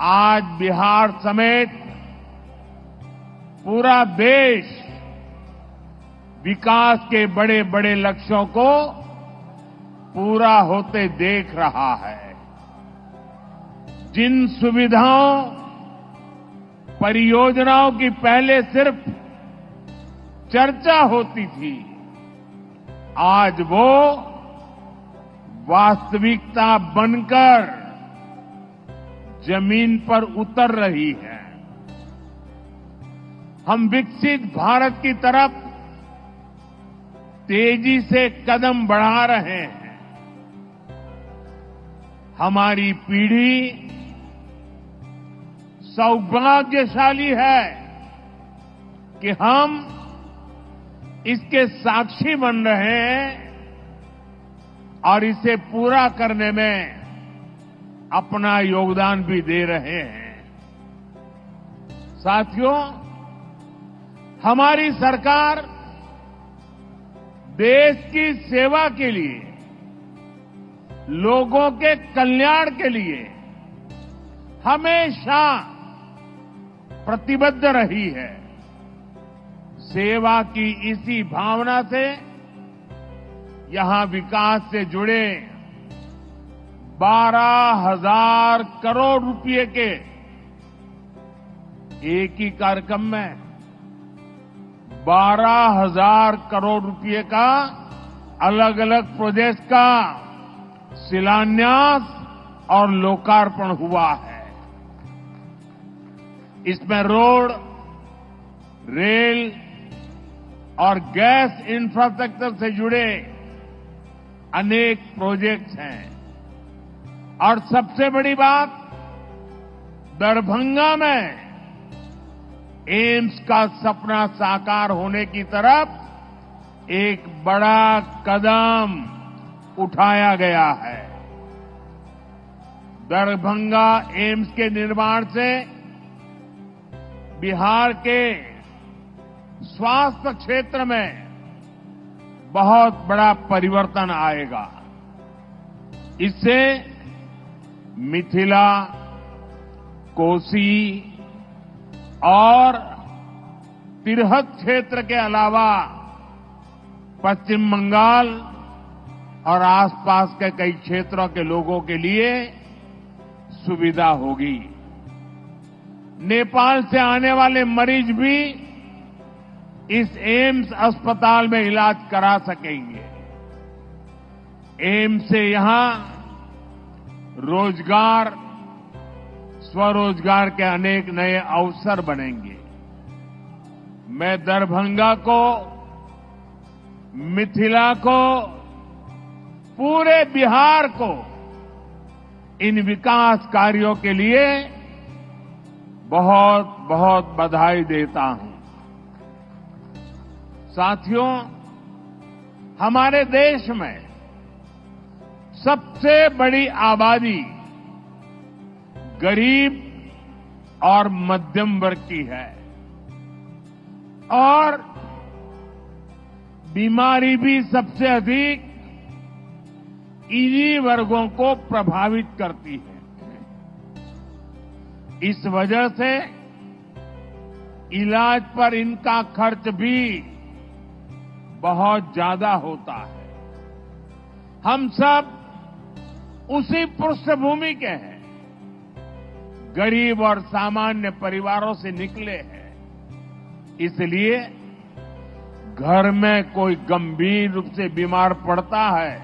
आज बिहार समेत पूरा देश विकास के बड़े बड़े लक्ष्यों को पूरा होते देख रहा है। जिन सुविधाओं, परियोजनाओं की पहले सिर्फ चर्चा होती थी, आज वो वास्तविकता बनकर जमीन पर उतर रही है। हम विकसित भारत की तरफ तेजी से कदम बढ़ा रहे हैं। हमारी पीढ़ी सौभाग्यशाली है कि हम इसके साक्षी बन रहे हैं और इसे पूरा करने में अपना योगदान भी दे रहे हैं। साथियों, हमारी सरकार देश की सेवा के लिए, लोगों के कल्याण के लिए हमेशा प्रतिबद्ध रही है। सेवा की इसी भावना से यहां विकास से जुड़े 12,000 करोड़ रुपए के एक ही कार्यक्रम में 12,000 करोड़ रुपए का अलग अलग प्रोजेक्ट का शिलान्यास और लोकार्पण हुआ है। इसमें रोड, रेल और गैस इंफ्रास्ट्रक्चर से जुड़े अनेक प्रोजेक्ट्स हैं। और सबसे बड़ी बात, दरभंगा में एम्स का सपना साकार होने की तरफ एक बड़ा कदम उठाया गया है। दरभंगा एम्स के निर्माण से बिहार के स्वास्थ्य क्षेत्र में बहुत बड़ा परिवर्तन आएगा। इससे मिथिला, कोसी और तिरहुत क्षेत्र के अलावा पश्चिम बंगाल और आसपास के कई क्षेत्रों के लोगों के लिए सुविधा होगी। नेपाल से आने वाले मरीज भी इस एम्स अस्पताल में इलाज करा सकेंगे। एम्स से यहां रोजगार, स्वरोजगार के अनेक नए अवसर बनेंगे। मैं दरभंगा को, मिथिला को, पूरे बिहार को इन विकास कार्यों के लिए बहुत बहुत बधाई देता हूं। साथियों, हमारे देश में सबसे बड़ी आबादी गरीब और मध्यम वर्ग की है और बीमारी भी सबसे अधिक इन्हीं वर्गों को प्रभावित करती है। इस वजह से इलाज पर इनका खर्च भी बहुत ज्यादा होता है। हम सब उसी पृष्ठभूमि के हैं, गरीब और सामान्य परिवारों से निकले हैं। इसलिए घर में कोई गंभीर रूप से बीमार पड़ता है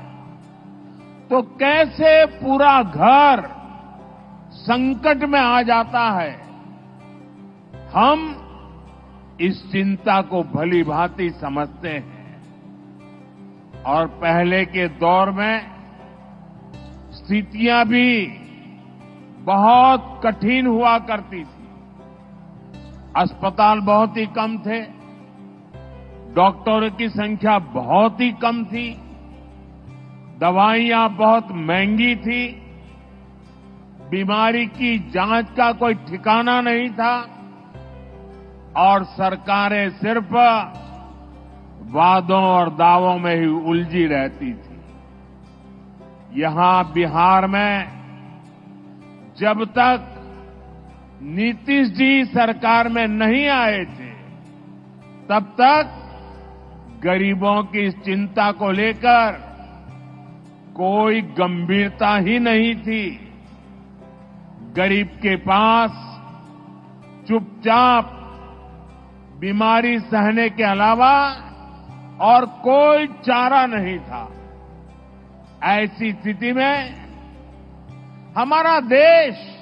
तो कैसे पूरा घर संकट में आ जाता है, हम इस चिंता को भली भांति समझते हैं। और पहले के दौर में स्थितियां भी बहुत कठिन हुआ करती थी। अस्पताल बहुत ही कम थे, डॉक्टरों की संख्या बहुत ही कम थी, दवाइयां बहुत महंगी थी, बीमारी की जांच का कोई ठिकाना नहीं था और सरकारें सिर्फ वादों और दावों में ही उलझी रहती थी। यहां बिहार में जब तक नीतीश जी सरकार में नहीं आए थे, तब तक गरीबों की इस चिंता को लेकर कोई गंभीरता ही नहीं थी। गरीब के पास चुपचाप बीमारी सहने के अलावा और कोई चारा नहीं था। ऐसी स्थिति में हमारा देश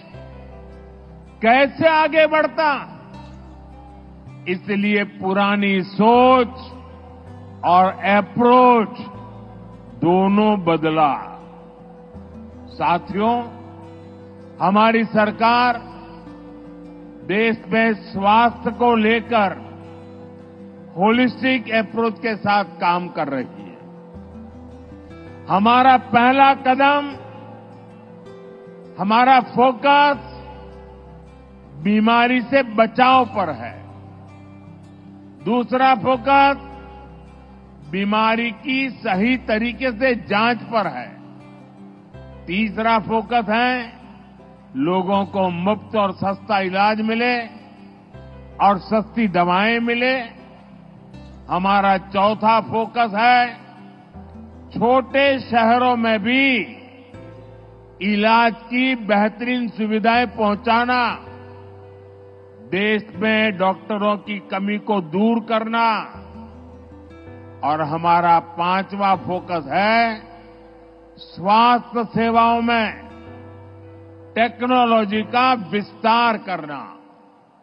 कैसे आगे बढ़ता? इसलिए पुरानी सोच और अप्रोच दोनों बदला। साथियों, हमारी सरकार देश में स्वास्थ्य को लेकर होलिस्टिक अप्रोच के साथ काम कर रही है। हमारा पहला कदम, हमारा फोकस बीमारी से बचाव पर है। दूसरा फोकस बीमारी की सही तरीके से जांच पर है। तीसरा फोकस है लोगों को मुफ्त और सस्ता इलाज मिले और सस्ती दवाएं मिले। हमारा चौथा फोकस है छोटे शहरों में भी इलाज की बेहतरीन सुविधाएं पहुंचाना, देश में डॉक्टरों की कमी को दूर करना। और हमारा पांचवा फोकस है स्वास्थ्य सेवाओं में टेक्नोलॉजी का विस्तार करना।